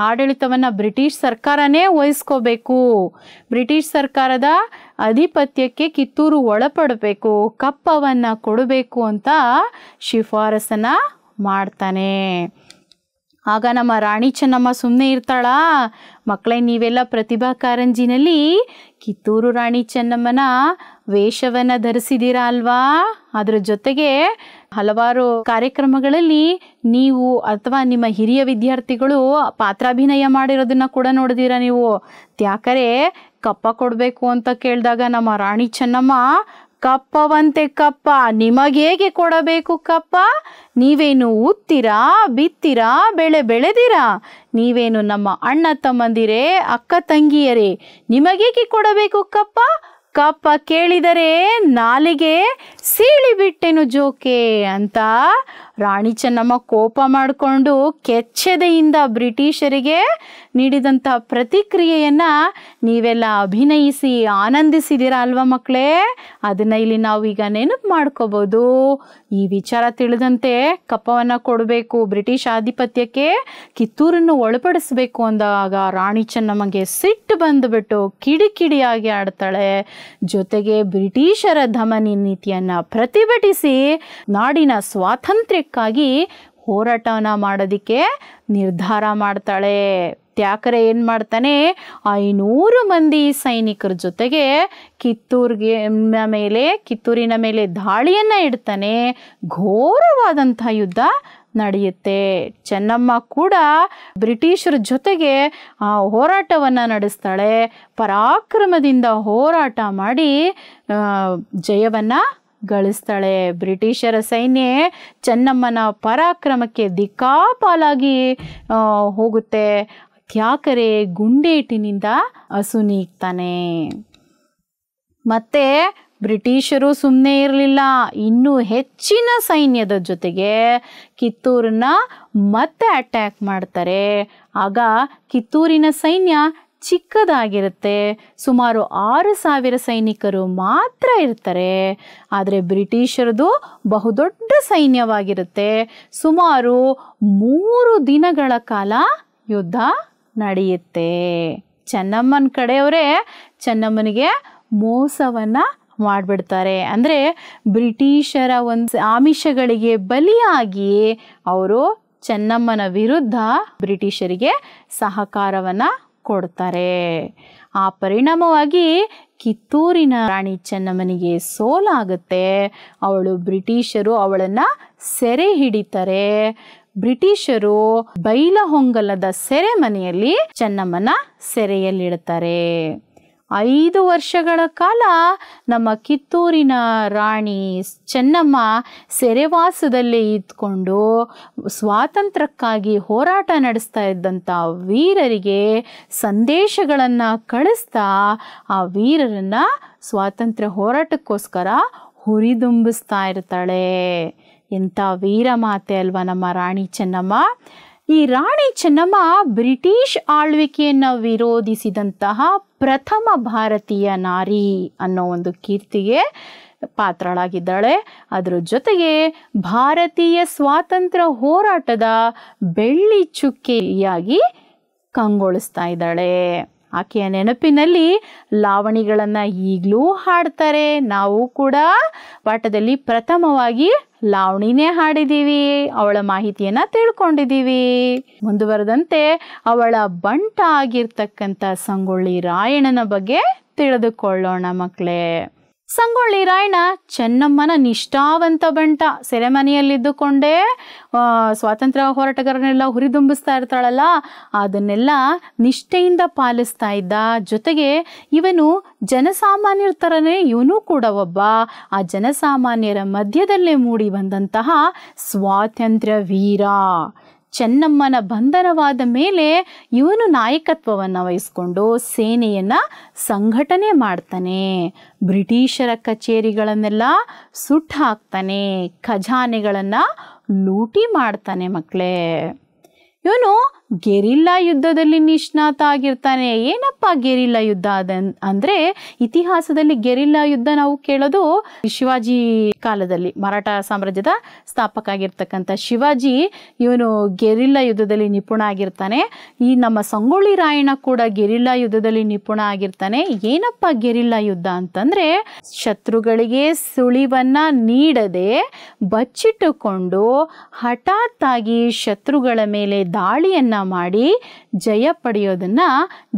S3: ಆಡಳಿತವನ್ನು ಬ್ರಿಟಿಷ್ ಸರ್ಕಾರನೇ ವಹಿಸ್ಕೋಬೇಕು, ಬ್ರಿಟಿಷ್ ಸರ್ಕಾರದ ಅಧಿಪತ್ಯಕ್ಕೆ ಕಿತ್ತೂರು ಒಳಪಡಬೇಕು, ಕಪ್ಪವನ್ನು ಕೊಡಬೇಕು ಅಂತ ಶಿಫಾರಸನ್ನು ಮಾಡ್ತಾನೆ. ಆಗ ನಮ್ಮ ರಾಣಿ ಚೆನ್ನಮ್ಮ ಸುಮ್ಮನೆ ಇರ್ತಾಳಾ? ಮಕ್ಕಳೇ, ನೀವೆಲ್ಲ ಪ್ರತಿಭಾ ಕಾರಂಜಿನಲ್ಲಿ ಕಿತ್ತೂರು ರಾಣಿ ಚೆನ್ನಮ್ಮನ ವೇಷವನ್ನು ಧರಿಸಿದ್ದೀರಾ ಅಲ್ವಾ? ಅದರ ಜೊತೆಗೆ ಹಲವಾರು ಕಾರ್ಯಕ್ರಮಗಳಲ್ಲಿ ನೀವು ಅಥವಾ ನಿಮ್ಮ ಹಿರಿಯ ವಿದ್ಯಾರ್ಥಿಗಳು ಪಾತ್ರಾಭಿನಯ ಮಾಡಿರೋದನ್ನ ಕೂಡ ನೋಡಿದೀರ ನೀವು. ತ್ಯಾಕರೆ ಕಪ್ಪ ಕೊಡಬೇಕು ಅಂತ ಕೇಳಿದಾಗ ನಮ್ಮ ರಾಣಿ ಚೆನ್ನಮ್ಮ, ಕಪ್ಪವಂತೆ ಕಪ್ಪ, ನಿಮಗೇಗೆ ಕೊಡಬೇಕು ಕಪ್ಪ? ನೀವೇನು ಉತ್ತೀರಾ, ಬಿತ್ತೀರಾ, ಬೆಳೆ ಬೆಳೆದಿರಾ? ನೀವೇನು ನಮ್ಮ ಅಣ್ಣ ತಮ್ಮಂದಿರೇ, ಅಕ್ಕ ತಂಗಿಯರೇ, ನಿಮಗೇಗೆ ಕೊಡಬೇಕು ಕಪ್ಪ? ಕಪ್ಪ ಕೇಳಿದರೆ ನಾಲಿಗೆ ಸೀಳಿಬಿಟ್ಟೆನು ಜೋಕೆ ಅಂತ ರಾಣಿ ಚೆನ್ನಮ್ಮ ಕೋಪ ಮಾಡಿಕೊಂಡು ಕೆಚ್ಚೆದೆಯಿಂದ ಬ್ರಿಟಿಷರಿಗೆ ನೀಡಿದಂಥ ಪ್ರತಿಕ್ರಿಯೆಯನ್ನು ನೀವೆಲ್ಲ ಅಭಿನಯಿಸಿ ಆನಂದಿಸಿದ್ದೀರಾ ಅಲ್ವಾ ಮಕ್ಕಳೇ? ಅದನ್ನು ಇಲ್ಲಿ ನಾವೀಗ ನೆನಪು ಮಾಡ್ಕೋಬೋದು. ಈ ವಿಚಾರ ತಿಳಿದಂತೆ ಕಪ್ಪವನ್ನು ಕೊಡಬೇಕು, ಬ್ರಿಟಿಷ್ ಆಧಿಪತ್ಯಕ್ಕೆ ಕಿತ್ತೂರನ್ನು ಒಳಪಡಿಸಬೇಕು ಅಂದಾಗ ರಾಣಿ ಚೆನ್ನಮ್ಮಗೆ ಸಿಟ್ಟು ಬಂದುಬಿಟ್ಟು ಕಿಡಿಕಿಡಿಯಾಗಿ ಆಡ್ತಾಳೆ. ಜೊತೆಗೆ ಬ್ರಿಟಿಷರ ದಮನಿ ನೀತಿಯನ್ನು ಪ್ರತಿಭಟಿಸಿ ನಾಡಿನ ಸ್ವಾತಂತ್ರ್ಯಕ್ಕಾಗಿ ಹೋರಾಟವನ್ನು ಮಾಡೋದಕ್ಕೆ ನಿರ್ಧಾರ ಮಾಡ್ತಾಳೆ. ತ್ಯಾಕರೆ ಏನು ಮಾಡ್ತಾನೆ, 500 ಮಂದಿ ಸೈನಿಕರ ಜೊತೆಗೆ ಕಿತ್ತೂರಿನ ಮೇಲೆ ದಾಳಿಯನ್ನು ಇಡ್ತಾನೆ. ಘೋರವಾದಂಥ ಯುದ್ಧ ನಡೆಯುತ್ತೆ. ಚೆನ್ನಮ್ಮ ಕೂಡ ಬ್ರಿಟಿಷರ ಜೊತೆಗೆ ಹೋರಾಟವನ್ನು ನಡೆಸ್ತಾಳೆ. ಪರಾಕ್ರಮದಿಂದ ಹೋರಾಟ ಮಾಡಿ ಜಯವನ್ನು ಗಳಿಸ್ತಾಳೆ. ಬ್ರಿಟಿಷರ ಸೈನ್ಯ ಚೆನ್ನಮ್ಮನ ಪರಾಕ್ರಮಕ್ಕೆ ದಿಕ್ಕಾಪಾಲಾಗಿ ಹೋಗುತ್ತೆ. ತ್ಯಾಕರೆ ಗುಂಡೇಟಿನಿಂದ ಅಸುನೀಗ್ತಾನೆ. ಮತ್ತೆ ಬ್ರಿಟಿಷರು ಸುಮ್ಮನೆ ಇರಲಿಲ್ಲ, ಇನ್ನೂ ಹೆಚ್ಚಿನ ಸೈನ್ಯದ ಜೊತೆಗೆ ಕಿತ್ತೂರನ್ನ ಮತ್ತೆ ಅಟ್ಯಾಕ್ ಮಾಡ್ತಾರೆ. ಆಗ ಕಿತ್ತೂರಿನ ಸೈನ್ಯ ಚಿಕ್ಕದಾಗಿರುತ್ತೆ, ಸುಮಾರು 6,000 ಸೈನಿಕರು ಮಾತ್ರ ಇರ್ತಾರೆ. ಆದರೆ ಬ್ರಿಟಿಷರದು ಬಹುದೊಡ್ಡ ಸೈನ್ಯವಾಗಿರುತ್ತೆ. ಸುಮಾರು 3 ದಿನಗಳ ಕಾಲ ಯುದ್ಧ ನಡೆಯುತ್ತೆ. ಚೆನ್ನಮ್ಮನ ಕಡೆಯವರೇ ಚೆನ್ನಮ್ಮನಿಗೆ ಮೋಸವನ್ನು ಮಾಡಿಬಿಡ್ತಾರೆ. ಅಂದರೆ ಬ್ರಿಟಿಷರ ಒಂದು ಆಮಿಷಗಳಿಗೆ ಬಲಿಯಾಗಿ ಅವರು ಚೆನ್ನಮ್ಮನ ವಿರುದ್ಧ ಬ್ರಿಟಿಷರಿಗೆ ಸಹಕಾರವನ್ನು ಕೊಡ್ತಾರೆ. ಆ ಪರಿಣಾಮವಾಗಿ ಕಿತ್ತೂರಿನ ರಾಣಿ ಚೆನ್ನಮ್ಮನಿಗೆ ಸೋಲಾಗುತ್ತೆ. ಬ್ರಿಟಿಷರು ಅವಳನ್ನು ಸೆರೆ ಹಿಡಿತಾರೆ. ಬ್ರಿಟಿಷರು ಬೈಲಹೊಂಗಲದ ಸೆರೆಮನೆಯಲ್ಲಿ ಚೆನ್ನಮ್ಮನ ಸೆರೆಯಲ್ಲಿಡ್ತಾರೆ. 5 ವರ್ಷಗಳ ಕಾಲ ನಮ್ಮ ಕಿತ್ತೂರಿನ ರಾಣಿ ಚೆನ್ನಮ್ಮ ಸೆರೆವಾಸದಲ್ಲಿ ಇದ್ಕೊಂಡು ಸ್ವಾತಂತ್ರ್ಯಕ್ಕಾಗಿ ಹೋರಾಟ ನಡೆಸ್ತಾ ಇದ್ದಂಥ ವೀರರಿಗೆ ಸಂದೇಶಗಳನ್ನು ಕಳಿಸ್ತಾ ಆ ವೀರರನ್ನು ಸ್ವಾತಂತ್ರ್ಯ ಹೋರಾಟಕ್ಕೋಸ್ಕರ ಹುರಿದುಂಬಿಸ್ತಾ ಇರ್ತಾಳೆ. ಎಂಥ ವೀರ ಮಾತೆ ಅಲ್ವಾ ನಮ್ಮ ರಾಣಿ ಚೆನ್ನಮ್ಮ. ಈ ರಾಣಿ ಚೆನ್ನಮ್ಮ ಬ್ರಿಟಿಷ್ ಆಳ್ವಿಕೆಯನ್ನು ವಿರೋಧಿಸಿದಂತಹ ಪ್ರಥಮ ಭಾರತೀಯ ನಾರಿ ಅನ್ನೋ ಒಂದು ಕೀರ್ತಿಗೆ ಪಾತ್ರಳಾಗಿದ್ದಾಳೆ. ಅದರ ಜೊತೆಗೆ ಭಾರತೀಯ ಸ್ವಾತಂತ್ರ್ಯ ಹೋರಾಟದ ಬೆಳ್ಳಿ ಚುಕ್ಕೆಯಾಗಿ ಕಂಗೊಳಿಸ್ತಾ ಇದ್ದಾಳೆ. ಆಕೆಯ ನೆನಪಿನಲ್ಲಿ ಲಾವಣಿಗಳನ್ನು ಈಗಲೂ ಹಾಡ್ತಾರೆ. ನಾವು ಕೂಡ ಪಾಠದಲ್ಲಿ ಪ್ರಥಮವಾಗಿ ಲಾವಣಿನೇ ಹಾಡಿದ್ದೀವಿ, ಅವಳ ಮಾಹಿತಿಯನ್ನು ತಿಳ್ಕೊಂಡಿದ್ದೀವಿ. ಮುಂದುವರೆದಂತೆ ಅವಳ ಬಂಟ ಆಗಿರ್ತಕ್ಕಂಥ ಸಂಗೊಳ್ಳಿ ರಾಯಣ್ಣನ ಬಗ್ಗೆ ತಿಳಿದುಕೊಳ್ಳೋಣ ಮಕ್ಕಳೇ. ಸಂಗೊಳ್ಳಿ ರಾಯಣ್ಣ ಚೆನ್ನಮ್ಮನ ನಿಷ್ಠಾವಂತ ಬಂಟ. ಸೆರೆಮನೆಯಲ್ಲಿದ್ದುಕೊಂಡೇ ಸ್ವಾತಂತ್ರ್ಯ ಹೋರಾಟಗಾರನೆಲ್ಲ ಹುರಿದುಂಬಿಸ್ತಾ ಇರ್ತಾಳಲ್ಲ, ಅದನ್ನೆಲ್ಲ ನಿಷ್ಠೆಯಿಂದ ಪಾಲಿಸ್ತಾ ಇದ್ದ. ಜೊತೆಗೆ ಇವನು ಜನಸಾಮಾನ್ಯರ ಥರನೇ ಇವನು ಕೂಡ ಒಬ್ಬ ಆ ಜನಸಾಮಾನ್ಯರ ಮಧ್ಯದಲ್ಲೇ ಮೂಡಿ ಬಂದಂತಹ ಸ್ವಾತಂತ್ರ್ಯ ವೀರ. ಚೆನ್ನಮ್ಮನ ಬಂಧನವಾದ ಮೇಲೆ ಇವನು ನಾಯಕತ್ವವನ್ನು ವಹಿಸ್ಕೊಂಡು ಸೇನೆಯನ್ನು ಸಂಘಟನೆ ಮಾಡ್ತಾನೆ. ಬ್ರಿಟಿಷರ ಕಚೇರಿಗಳನ್ನೆಲ್ಲ ಸುಟ್ಟು ಹಾಕ್ತಾನೆ, ಖಜಾನೆಗಳನ್ನು ಲೂಟಿ ಮಾಡ್ತಾನೆ ಮಕ್ಕಳೇ. ಇವನು ಗೆರಿಲ್ಲಾ ಯುದ್ಧದಲ್ಲಿ ನಿಷ್ಣಾತ ಆಗಿರ್ತಾನೆ. ಏನಪ್ಪ ಗೆರಿಲ್ಲಾ ಯುದ್ಧ ಅಂದರೆ, ಇತಿಹಾಸದಲ್ಲಿ ಗೆರಿಲ್ಲಾ ಯುದ್ಧ ನಾವು ಕೇಳೋದು ಶಿವಾಜಿ ಕಾಲದಲ್ಲಿ, ಮರಾಠ ಸಾಮ್ರಾಜ್ಯದ ಸ್ಥಾಪಕ ಆಗಿರ್ತಕ್ಕಂಥ ಶಿವಾಜಿ ಇವನು ಗೆರಿಲ್ಲಾ ಯುದ್ಧದಲ್ಲಿ ನಿಪುಣ ಆಗಿರ್ತಾನೆ. ಈ ನಮ್ಮ ಸಂಗೊಳ್ಳಿ ರಾಯಣ್ಣ ಕೂಡ ಗೆರಿಲ್ಲಾ ಯುದ್ಧದಲ್ಲಿ ನಿಪುಣ ಆಗಿರ್ತಾನೆ. ಏನಪ್ಪ ಗೆರಿಲ್ಲಾ ಯುದ್ಧ ಅಂತಂದರೆ, ಶತ್ರುಗಳಿಗೆ ಸುಳಿವನ್ನ ನೀಡದೆ ಬಚ್ಚಿಟ್ಟುಕೊಂಡು ಹಠಾತ್ತಾಗಿ ಶತ್ರುಗಳ ಮೇಲೆ ದಾಳಿಯನ್ನ ಮಾಡಿ ಜಯ ಪಡೆಯೋದನ್ನ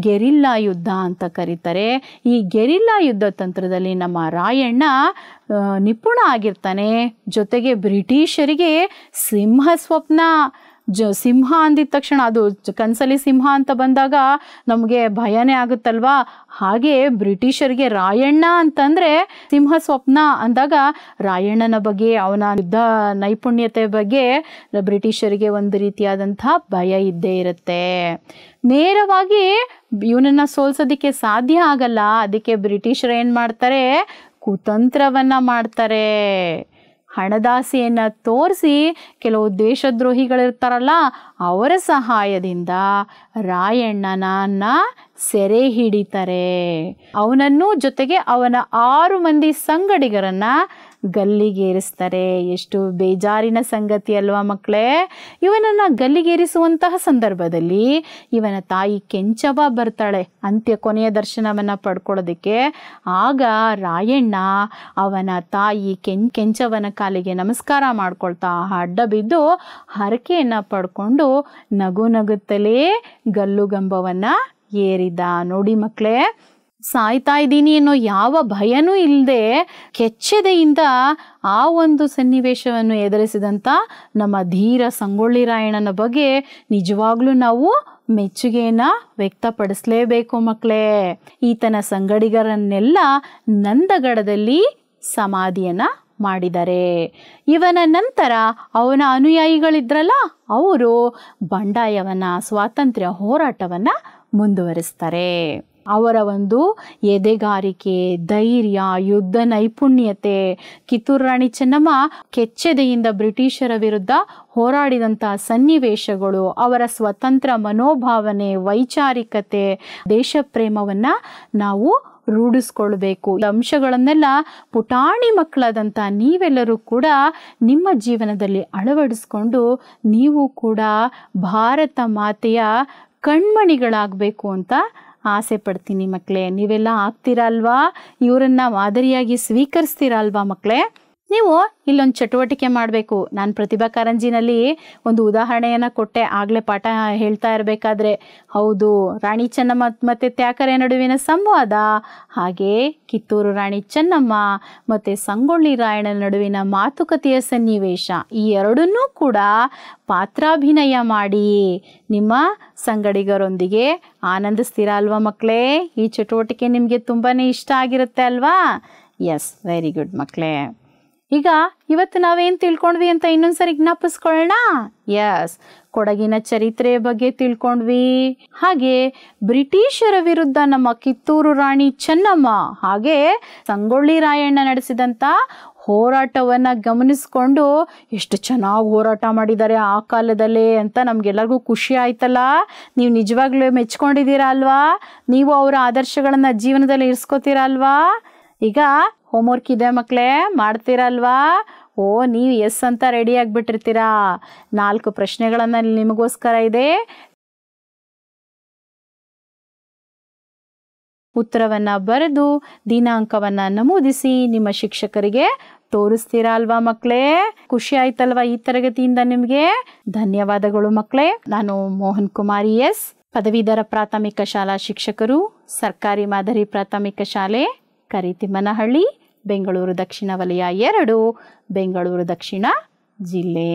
S3: ಗೆರಿಲ್ಲಾ ಯುದ್ಧ ಅಂತ ಕರೀತಾರೆ. ಈ ಗೆರಿಲ್ಲಾ ಯುದ್ಧ ತಂತ್ರದಲ್ಲಿ ನಮ್ಮ ರಾಯಣ್ಣ ನಿಪುಣ ಆಗಿರ್ತಾನೆ. ಜೊತೆಗೆ ಬ್ರಿಟಿಷರಿಗೆ ಸಿಂಹ ಸ್ವಪ್ನ, ಸಿಂಹ ಅಂದಿದ ತಕ್ಷಣ ಅದು ಕನಸಲ್ಲಿ ಸಿಂಹ ಅಂತ ಬಂದಾಗ ನಮಗೆ ಭಯನೇ ಆಗುತ್ತಲ್ವಾ. ಹಾಗೆ ಬ್ರಿಟಿಷರಿಗೆ ರಾಯಣ್ಣ ಅಂತಂದರೆ ಸಿಂಹ ಸ್ವಪ್ನ ಅಂದಾಗ ರಾಯಣ್ಣನ ಬಗ್ಗೆ, ಅವನ ಯುದ್ಧ ನೈಪುಣ್ಯತೆ ಬಗ್ಗೆ ಬ್ರಿಟಿಷರಿಗೆ ಒಂದು ರೀತಿಯಾದಂಥ ಭಯ ಇದ್ದೇ ಇರುತ್ತೆ. ನೇರವಾಗಿ ಇವನನ್ನು ಸೋಲ್ಸೋದಕ್ಕೆ ಸಾಧ್ಯ ಆಗಲ್ಲ. ಅದಕ್ಕೆ ಬ್ರಿಟಿಷರು ಏನು ಮಾಡ್ತಾರೆ, ಕುತಂತ್ರವನ್ನು ಮಾಡ್ತಾರೆ. ಹಣದಾಸೆಯನ್ನು ತೋರಿಸಿ ಕೆಲವು ದೇಶದ್ರೋಹಿಗಳಿರ್ತಾರಲ್ಲ ಅವರ ಸಹಾಯದಿಂದ ರಾಯಣ್ಣನನ್ನ ಸೆರೆ ಹಿಡಿತಾರೆ. ಅವನನ್ನು ಜೊತೆಗೆ ಅವನ 6 ಮಂದಿ ಸಂಗಡಿಗರನ್ನ ಗಲ್ಲಿಗೇರಿಸ್ತಾರೆ. ಎಷ್ಟು ಬೇಜಾರಿನ ಸಂಗತಿ ಅಲ್ವಾ ಮಕ್ಕಳೇ. ಇವನನ್ನು ಗಲ್ಲಿಗೇರಿಸುವಂತಹ ಸಂದರ್ಭದಲ್ಲಿ ಇವನ ತಾಯಿ ಕೆಂಚವ್ವ ಬರ್ತಾಳೆ ಕೊನೆಯ ದರ್ಶನವನ್ನು ಪಡ್ಕೊಳ್ಳೋದಕ್ಕೆ. ಆಗ ರಾಯಣ್ಣ ಅವನ ತಾಯಿ ಕೆಂಚವ್ವನ ಕಾಲಿಗೆ ನಮಸ್ಕಾರ ಮಾಡ್ಕೊಳ್ತಾ ಅಡ್ಡ ಬಿದ್ದು ಹರಕೆಯನ್ನು ಪಡ್ಕೊಂಡು ನಗು ನಗುತ್ತಲೇ ಗಲ್ಲುಗಂಬವನ್ನು ಏರಿದ. ನೋಡಿ ಮಕ್ಕಳೇ, ಸಾಯ್ತಾ ಇದ್ದೀನಿ ಅನ್ನೋ ಯಾವ ಭಯನೂ ಇಲ್ಲದೆ ಕೆಚ್ಚೆದೆಯಿಂದ ಆ ಒಂದು ಸನ್ನಿವೇಶವನ್ನು ಎದುರಿಸಿದಂಥ ನಮ್ಮ ಧೀರ ಸಂಗೊಳ್ಳಿ ರಾಯಣ್ಣನ ಬಗ್ಗೆ ನಿಜವಾಗ್ಲೂ ನಾವು ಮೆಚ್ಚುಗೆಯನ್ನು ವ್ಯಕ್ತಪಡಿಸಲೇಬೇಕು ಮಕ್ಕಳೇ. ಈತನ ಸಂಗಡಿಗರನ್ನೆಲ್ಲ ನಂದಗಡದಲ್ಲಿ ಸಮಾಧಿಯನ್ನು ಮಾಡಿದ್ದಾರೆ. ಇವನ ನಂತರ ಅವನ ಅನುಯಾಯಿಗಳಿದ್ರಲ್ಲ, ಅವರು ಬಂಡಾಯವನ್ನ, ಸ್ವಾತಂತ್ರ್ಯ ಹೋರಾಟವನ್ನು ಮುಂದುವರಿಸ್ತಾರೆ. ಅವರ ಒಂದು ಎದೆಗಾರಿಕೆ, ಧೈರ್ಯ, ಯುದ್ಧ ನೈಪುಣ್ಯತೆ, ಕಿತ್ತೂರು ರಾಣಿ ಚೆನ್ನಮ್ಮ ಕೆಚ್ಚೆದೆಯಿಂದ ಬ್ರಿಟಿಷರ ವಿರುದ್ಧ ಹೋರಾಡಿದಂಥ ಸನ್ನಿವೇಶಗಳು, ಅವರ ಸ್ವತಂತ್ರ ಮನೋಭಾವನೆ, ವೈಚಾರಿಕತೆ, ದೇಶ ಪ್ರೇಮವನ್ನು ನಾವು ರೂಢಿಸ್ಕೊಳ್ಬೇಕು. ಅಂಶಗಳನ್ನೆಲ್ಲ ಪುಟಾಣಿ ಮಕ್ಕಳಾದಂಥ ನೀವೆಲ್ಲರೂ ಕೂಡ ನಿಮ್ಮ ಜೀವನದಲ್ಲಿ ಅಳವಡಿಸ್ಕೊಂಡು ನೀವು ಕೂಡ ಭಾರತ ಮಾತೆಯ ಕಣ್ಮಣಿಗಳಾಗಬೇಕು ಅಂತ ಆಸೆ ಪಡ್ತೀನಿ ಮಕ್ಕಳೇ. ನೀವೆಲ್ಲ ಆಗ್ತೀರಾ ಅಲ್ವಾ? ಇವರನ್ನ ಮಾದರಿಯಾಗಿ ಸ್ವೀಕರಿಸ್ತೀರಾ ಅಲ್ವಾ ಮಕ್ಕಳೇ? ನೀವು ಇಲ್ಲೊಂದು ಚಟುವಟಿಕೆ ಮಾಡಬೇಕು. ನಾನು ಪ್ರತಿಭಾ ಕಾರಂಜಿನಲ್ಲಿ ಒಂದು ಉದಾಹರಣೆಯನ್ನು ಕೊಟ್ಟೆ ಆಗಲೇ ಪಾಠ ಹೇಳ್ತಾ ಇರಬೇಕಾದ್ರೆ. ಹೌದು, ರಾಣಿ ಚೆನ್ನಮ್ಮ ಮತ್ತು ತ್ಯಾಕರೆ ನಡುವಿನ ಸಂವಾದ, ಹಾಗೆ ಕಿತ್ತೂರು ರಾಣಿ ಚೆನ್ನಮ್ಮ ಮತ್ತು ಸಂಗೊಳ್ಳಿ ರಾಯಣ್ಣನ ನಡುವಿನ ಮಾತುಕತೆಯ ಸನ್ನಿವೇಶ, ಈ ಎರಡನ್ನೂ ಕೂಡ ಪಾತ್ರಾಭಿನಯ ಮಾಡಿ ನಿಮ್ಮ ಸಂಗಡಿಗರೊಂದಿಗೆ ಆನಂದಿಸ್ತೀರಾ ಅಲ್ವಾ ಮಕ್ಕಳೇ? ಈ ಚಟುವಟಿಕೆ ನಿಮಗೆ ತುಂಬಾ ಇಷ್ಟ ಆಗಿರುತ್ತೆ ಅಲ್ವಾ? ಎಸ್, ವೆರಿ ಗುಡ್ ಮಕ್ಕಳೇ. ಈಗ ಇವತ್ತು ನಾವೇನು ತಿಳ್ಕೊಂಡ್ವಿ ಅಂತ ಇನ್ನೊಂದ್ಸರಿ ಜ್ಞಾಪಿಸ್ಕೊಳ್ಳೋಣ. ಎಸ್, ಕೊಡಗಿನ ಚರಿತ್ರೆಯ ಬಗ್ಗೆ ತಿಳ್ಕೊಂಡ್ವಿ. ಹಾಗೆ ಬ್ರಿಟಿಷರ ವಿರುದ್ಧ ನಮ್ಮ ಕಿತ್ತೂರು ರಾಣಿ ಚೆನ್ನಮ್ಮ ಹಾಗೆ ಸಂಗೊಳ್ಳಿ ರಾಯಣ್ಣ ನಡೆಸಿದಂಥ ಹೋರಾಟವನ್ನು ಗಮನಿಸ್ಕೊಂಡು ಎಷ್ಟು ಚೆನ್ನಾಗಿ ಹೋರಾಟ ಮಾಡಿದ್ದಾರೆ ಆ ಕಾಲದಲ್ಲೇ ಅಂತ ನಮಗೆಲ್ಲರಿಗೂ ಖುಷಿ ಆಯ್ತಲ್ಲ. ನೀವು ನಿಜವಾಗ್ಲೂ ಮೆಚ್ಕೊಂಡಿದ್ದೀರಾ ಅಲ್ವಾ? ನೀವು ಅವರ ಆದರ್ಶಗಳನ್ನು ಜೀವನದಲ್ಲಿ ಇರಿಸ್ಕೋತೀರಾ ಅಲ್ವಾ? ಈಗ ಹೋಮ್ವರ್ಕ್ ಇದೆ ಮಕ್ಕಳೇ, ಮಾಡ್ತೀರಲ್ವಾ? ಓ, ನೀವು ಎಸ್ ಅಂತ ರೆಡಿ ಆಗಿಬಿಟ್ಟಿರ್ತೀರಾ. 4 ಪ್ರಶ್ನೆಗಳನ್ನು ನಿಮಗೋಸ್ಕರ ಇದೆ. ಉತ್ತರವನ್ನು ಬರೆದು ದಿನಾಂಕವನ್ನು ನಮೂದಿಸಿ ನಿಮ್ಮ ಶಿಕ್ಷಕರಿಗೆ ತೋರಿಸ್ತೀರಾ ಅಲ್ವಾ ಮಕ್ಕಳೇ? ಖುಷಿ ಆಯ್ತಲ್ವಾ ಈ ತರಗತಿಯಿಂದ ನಿಮಗೆ? ಧನ್ಯವಾದಗಳು ಮಕ್ಕಳೇ. ನಾನು ಮೋಹನ್ ಕುಮಾರಿ ಎಸ್, ಪದವೀಧರ ಪ್ರಾಥಮಿಕ ಶಾಲಾ ಶಿಕ್ಷಕರು, ಸರ್ಕಾರಿ ಮಾದರಿ ಪ್ರಾಥಮಿಕ ಶಾಲೆ ಕರಿತಿಮ್ಮನಹಳ್ಳಿ, ಬೆಂಗಳೂರು ದಕ್ಷಿಣ ವಲಯ 2, ಬೆಂಗಳೂರು ದಕ್ಷಿಣ ಜಿಲ್ಲೆ.